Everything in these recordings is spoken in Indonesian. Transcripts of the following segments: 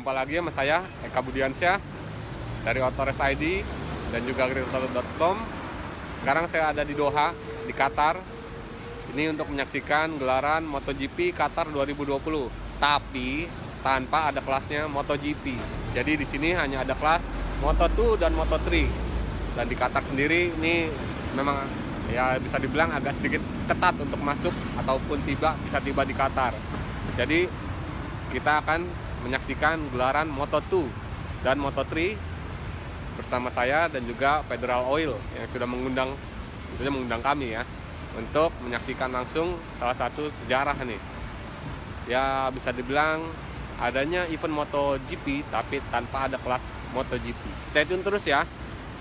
jumpa lagi sama saya Eka Budiansyah dari Autores ID dan juga gridauto.com. Sekarang saya ada di Doha, di Qatar. Ini untuk menyaksikan gelaran MotoGP Qatar 2020. Tapi tanpa ada kelasnya MotoGP. Jadi di sini hanya ada kelas Moto2 dan Moto3. Dan di Qatar sendiri ini memang ya bisa dibilang agak sedikit ketat untuk masuk ataupun bisa tiba di Qatar. Jadi kita akan menyaksikan gelaran Moto2 dan Moto3 bersama saya dan juga Federal Oil yang sudah mengundang kami ya untuk menyaksikan langsung salah satu sejarah nih. Ya bisa dibilang adanya event MotoGP tapi tanpa ada kelas MotoGP. Stay tune terus ya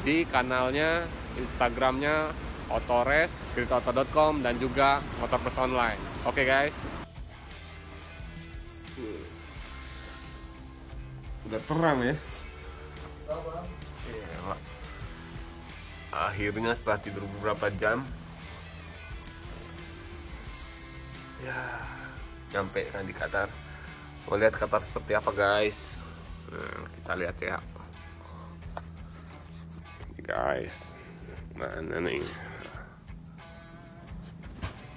di kanalnya, Instagramnya Autores, gridauto.com dan juga Motorplus Online. Oke guys. Udah terang ya. Akhirnya setelah tidur beberapa jam, ya nyampe kan di Qatar. Mau lihat Qatar seperti apa guys? Nah, kita lihat ya guys. Mana nih?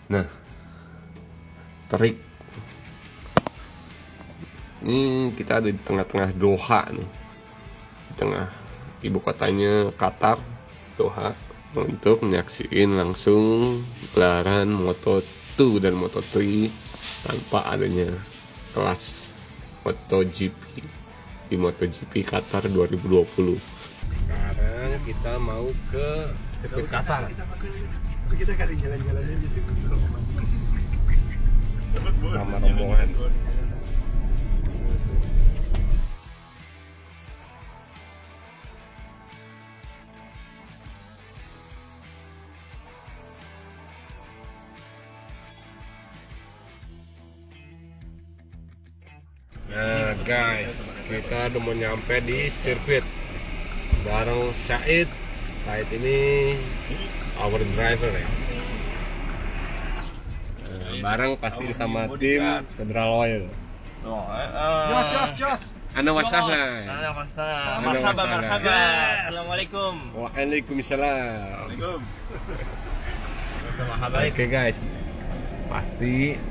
Nah, terik. Ini kita ada di tengah-tengah Doha nih, di tengah ibu kotanya Qatar, Doha, untuk menyaksikan langsung gelaran Moto2 dan Moto3 tanpa adanya kelas MotoGP di MotoGP Qatar 2020. Sekarang kita mau ke sirkuit Qatar. Kita kasih jalan-jalannya gitu Sama rombongan. Nah guys, kita udah mau nyampe di sirkuit bareng Said. Said ini our driver ya. Bareng pasti sama tim Federal Oil. Jos. Ana wasahla. Marhaba. Assalamualaikum. Waalaikumsalam. Oke guys, pasti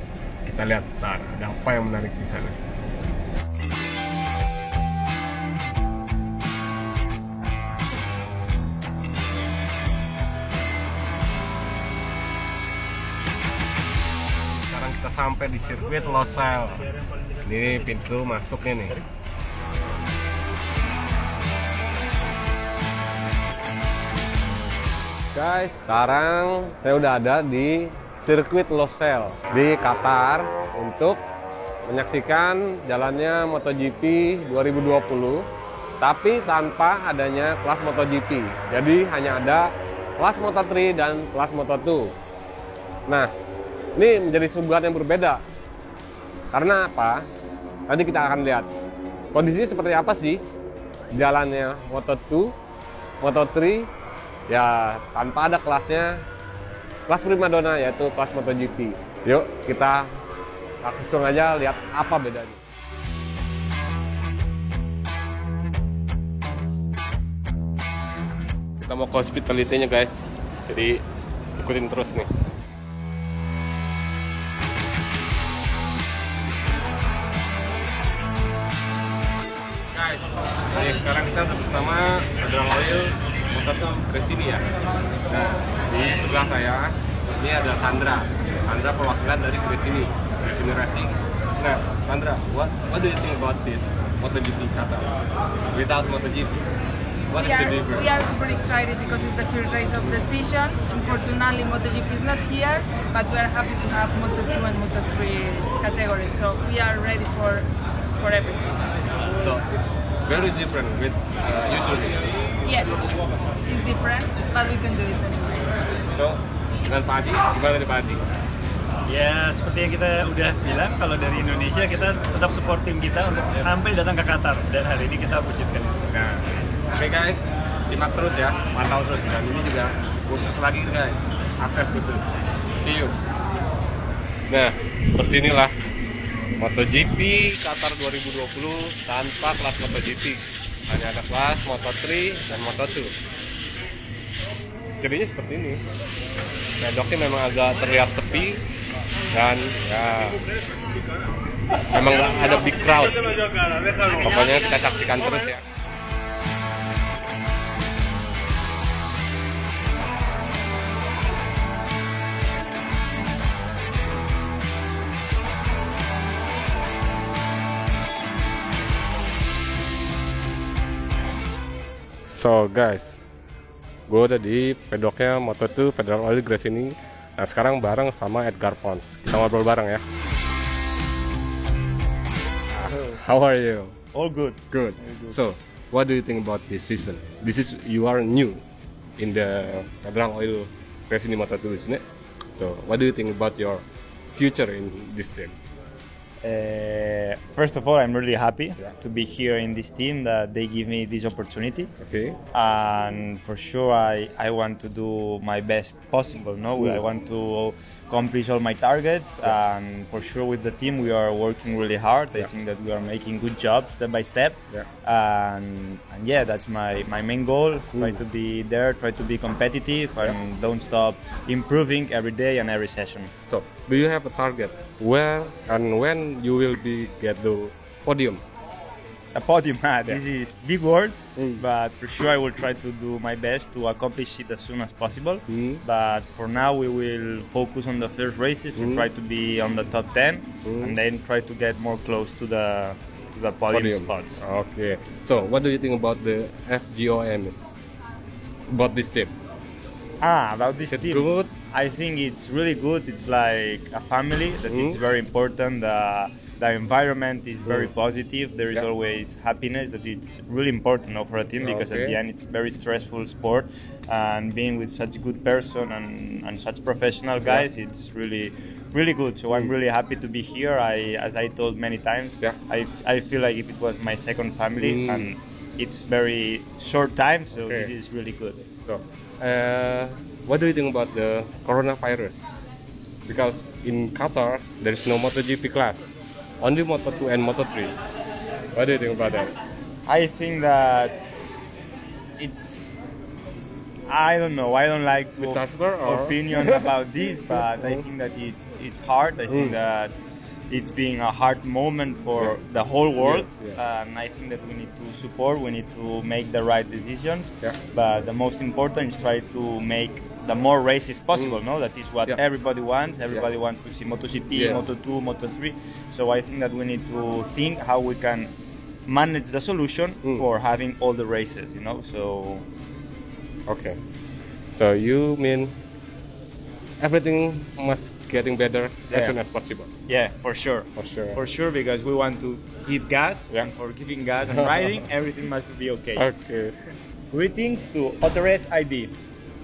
kita lihat ntar ada apa yang menarik di sana. Sekarang kita sampai di sirkuit Losail. Ini pintu masuknya nih. Guys, sekarang saya udah ada di sirkuit Losail di Qatar untuk menyaksikan jalannya MotoGP 2020 tapi tanpa adanya kelas MotoGP. Jadi hanya ada kelas Moto3 dan kelas Moto2. Nah, ini menjadi suguhan yang berbeda. Karena apa? Nanti kita akan lihat kondisinya seperti apa sih jalannya Moto2, Moto3 ya tanpa ada kelasnya, kelas primadona yaitu kelas MotoGP. Yuk kita langsung aja lihat apa bedanya. Kita mau ke hospitality-nya guys, jadi ikutin terus nih. Guys, ini sekarang kita bersama Federal Oil Moto2 Gresini ya. Nah, di sebelah saya ini ada Sandra perwakilan dari Gresini Racing. Nah, Sandra, what do you think about this MotoGP Qatar without MotoGP? What is the difference? We are super excited because it's the first race of the season. Unfortunately, MotoGP is not here, but we are happy to have Moto2 and Moto3 categories. So we are ready for everything. So it's very different with usually. Yeah, it's different, but we can do it anyway. So dengan Pak Adi, gimana nih Pak Adi? Ya seperti yang kita udah bilang, kalau dari Indonesia kita tetap support tim kita untuk sampai datang ke Qatar, dan hari ini kita wujudkan itu. Nah, oke guys, simak terus ya, pantau terus, dan ini juga khusus lagi guys, akses khusus. See you. Nah, seperti inilah MotoGP Qatar 2020 tanpa kelas MotoGP. Hanya ada kelas Moto3 dan Moto2. Jadinya seperti ini. Pedoknya memang agak terlihat sepi dan ya memang nggak ada big crowd. Pokoknya kita saksikan terus ya. So guys, gue udah di pedoknya Moto2 Federal Oil Gresini. Nah sekarang bareng sama Edgar Pons. Kita ngobrol bareng ya. How are you? All good. Good. So, what do you think about this season? You are new in the Federal Oil Gresini Moto2, isn't it? So, what do you think about your future in this team? First of all, I'm really happy to be here in this team, that they give me this opportunity. Okay. And for sure, I want to do my best possible. No, I want to accomplish all my targets. And for sure, with the team, we are working really hard. I think that we are making good jobs step by step. And yeah, that's my main goal. Try to be there, try to be competitive, and don't stop improving every day and every session. So, do you have a target where and when you will be get the podium? A podium, this is big words, but for sure I will try to do my best to accomplish it as soon as possible. But for now we will focus on the first races to try to be on the top 10 and then try to get more close to the podium spots. Okay. So, what do you think about the FGOM? About this team? About this Is it team, good? I think it's really good. It's like a family. That it's very important. The environment is very positive. There is always happiness. That it's really important for a team, because at the end it's very stressful sport, and being with such good person and such professional guys, it's really good. So I'm really happy to be here. As I told many times, I feel like if it was my second family, and it's very short time, so this is really good. So, what do you think about the coronavirus? Because in Qatar, there is no MotoGP class, only Moto2 and Moto3. What do you think about that? I think that it's, I don't know, I don't like to Disaster or? opinion about this, but I think that it's hard. I think that it's been a hard moment for the whole world, and I think that we need to support, we need to make the right decisions, but the most important is try to make the more races possible. No, that is what everybody wants. Everybody wants to see MotoGP, Moto2, Moto3. So I think that we need to think how we can manage the solution for having all the races, you know. So Okay. So you mean everything must getting better as soon as possible? yeah, for sure. For sure, because we want to give gas, and for giving gas and riding, everything must be okay. Okay. Greetings to Autores ID.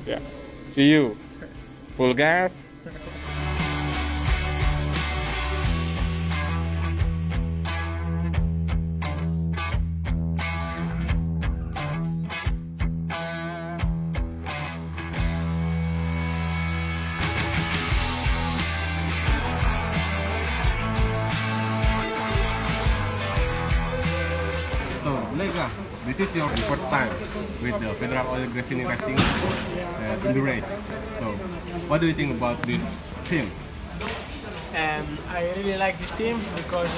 Yeah. See you. Full gas. So, Lega, this is your first time with the Federal Oil Gresini Racing in the race. So, what do you think about this team? I really like this team because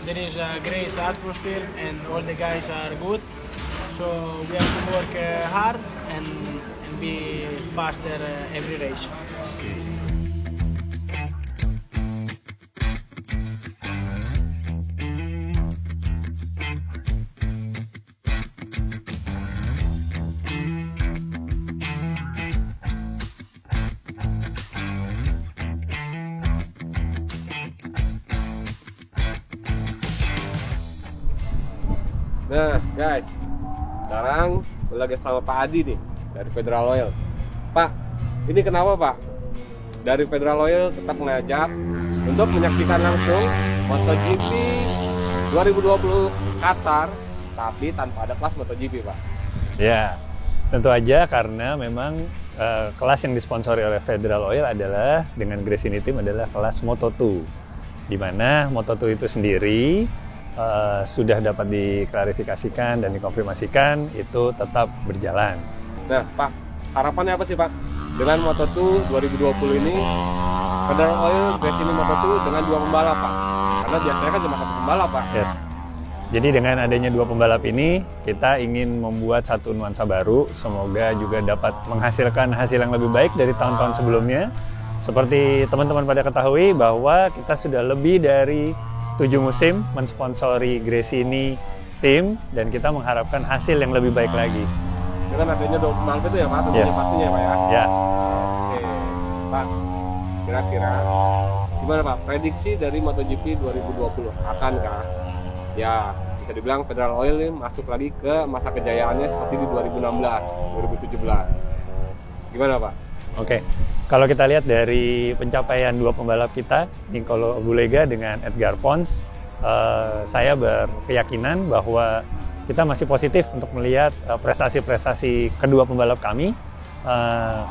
there is a great atmosphere and all the guys are good. So we have to work hard and be faster every race. Nah, guys, sekarang gue lagi sama Pak Adi nih dari Federal Oil. Pak, ini kenapa Pak? Dari Federal Oil tetap mengajak untuk menyaksikan langsung MotoGP 2020 Qatar, tapi tanpa ada kelas MotoGP, Pak. Ya, tentu aja karena memang kelas yang disponsori oleh Federal Oil adalah dengan Gresini Team adalah kelas Moto2. di mana Moto2 itu sendiri sudah dapat diklarifikasikan dan dikonfirmasikan itu tetap berjalan. Nah, Pak, harapannya apa sih, Pak? Dengan Moto2 2020 ini, Federal Oil Grace ini Moto2 dengan 2 pembalap, Pak. Karena biasanya kan cuma 1 pembalap, Pak. Yes. Jadi dengan adanya 2 pembalap ini, kita ingin membuat satu nuansa baru, semoga juga dapat menghasilkan hasil yang lebih baik dari tahun-tahun sebelumnya. Seperti teman-teman pada ketahui bahwa kita sudah lebih dari 7 musim mensponsori Gresini tim, dan kita mengharapkan hasil yang lebih baik lagi. Dengan adanya 2 pembalap itu ya, Pak, tentunya Yes. pastinya ya, Pak ya? Ya. Oke, Pak, kira-kira gimana Pak prediksi dari MotoGP 2020? Akankah ya bisa dibilang Federal Oil ini masuk lagi ke masa kejayaannya seperti di 2016, 2017? Gimana Pak? Oke, kalau kita lihat dari pencapaian 2 pembalap kita, Nicolo Bulega dengan Edgar Pons, saya berkeyakinan bahwa kita masih positif untuk melihat prestasi-prestasi kedua pembalap kami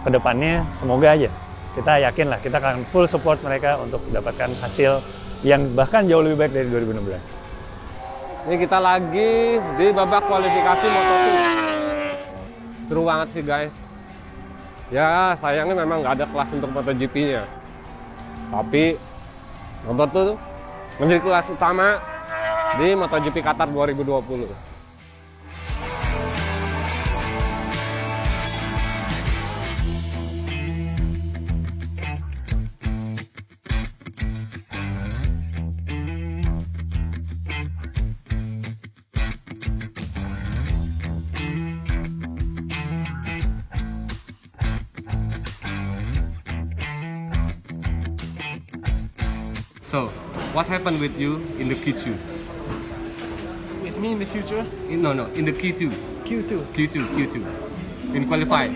ke depannya. Semoga aja, kita yakin lah, kita akan full support mereka untuk mendapatkan hasil yang bahkan jauh lebih baik dari 2016. Ini kita lagi di babak kualifikasi Moto2. Seru banget sih guys. Ya sayangnya memang nggak ada kelas untuk MotoGP-nya. Tapi Moto2 menjadi kelas utama di MotoGP Qatar 2020. So, what happened with you in the Q2? With me in the future, No, in the Q2. Q2. In qualify.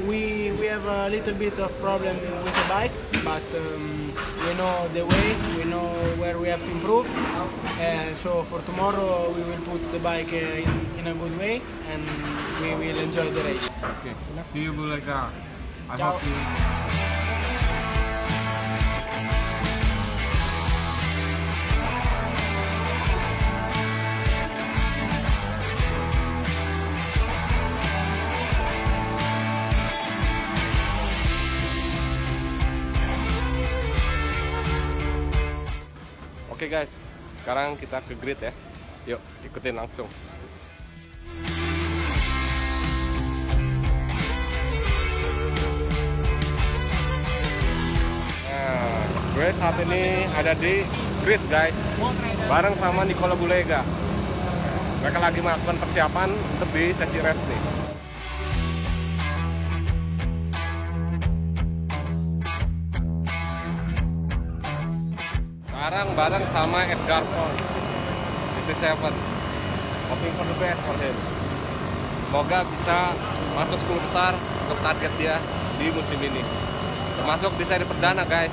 We have a little bit of problem with the bike, but we know the way, we know where we have to improve. So for tomorrow we will put the bike in a good way and we will enjoy the race. Okay. See you Bulega. I Ciao. hope you. Oke guys, sekarang kita ke grid ya. Yuk, ikutin langsung. Nah, gue saat ini ada di grid guys, bareng sama Nicolo Bulega. Mereka lagi melakukan persiapan untuk di sesi race nih. Sekarang bareng sama Edgar Pons, 57. Hoping for the best for him. Semoga bisa masuk 10 besar untuk target dia di musim ini. Termasuk di seri perdana guys.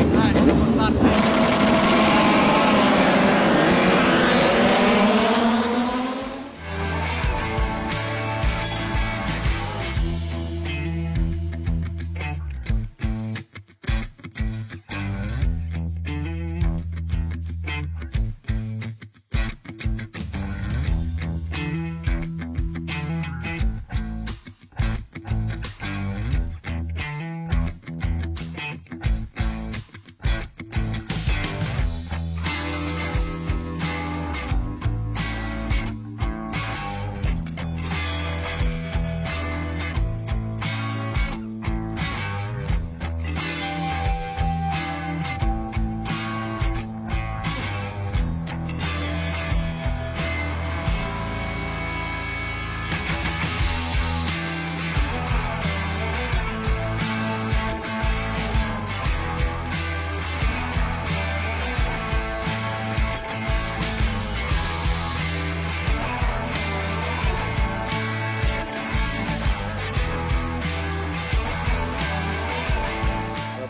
Nah, ini mau start.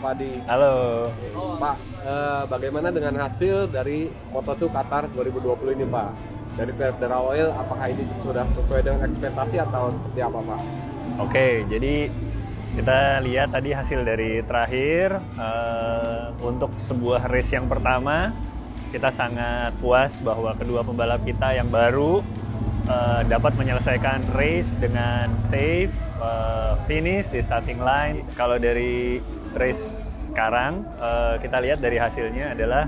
Padi. Halo. Pak, bagaimana dengan hasil dari Moto2 Qatar 2020 ini Pak? Dari Federal Oil, apakah ini sudah sesuai dengan ekspektasi atau seperti apa Pak? Oke, jadi kita lihat tadi hasil dari terakhir. Untuk sebuah race yang pertama, kita sangat puas bahwa kedua pembalap kita yang baru dapat menyelesaikan race dengan safe, finish di starting line. Kalau dari race sekarang, kita lihat dari hasilnya adalah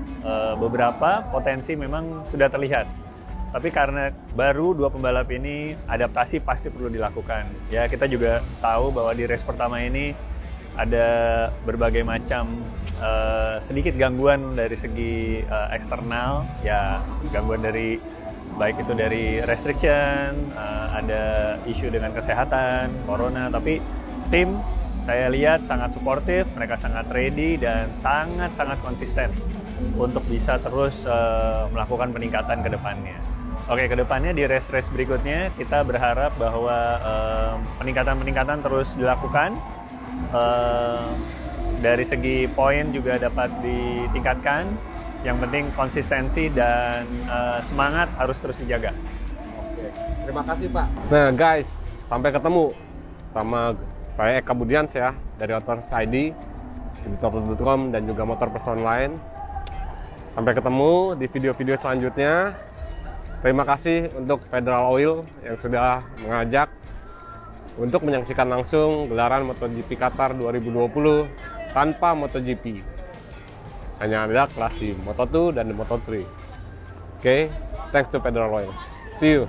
beberapa potensi memang sudah terlihat. Tapi karena baru dua pembalap ini, adaptasi pasti perlu dilakukan. Ya, kita juga tahu bahwa di race pertama ini ada berbagai macam sedikit gangguan dari segi eksternal. Ya, gangguan dari baik itu dari restriction, ada isu dengan kesehatan, corona. Tapi tim saya lihat sangat suportif, mereka sangat ready dan sangat-sangat konsisten untuk bisa terus melakukan peningkatan ke depannya. Oke, ke depannya di race-race berikutnya kita berharap bahwa peningkatan-peningkatan terus dilakukan. Dari segi poin juga dapat ditingkatkan. Yang penting konsistensi dan semangat harus terus dijaga. Oke, terima kasih Pak. Nah guys, sampai ketemu sama saya Eka Budians ya dari Authorize ID, editor.com dan juga motor person lain. Sampai ketemu di video-video selanjutnya. Terima kasih untuk Federal Oil yang sudah mengajak untuk menyaksikan langsung gelaran MotoGP Qatar 2020 tanpa MotoGP. Hanya ada kelas di Moto2 dan di Moto3. Oke, thanks to Federal Oil. See you.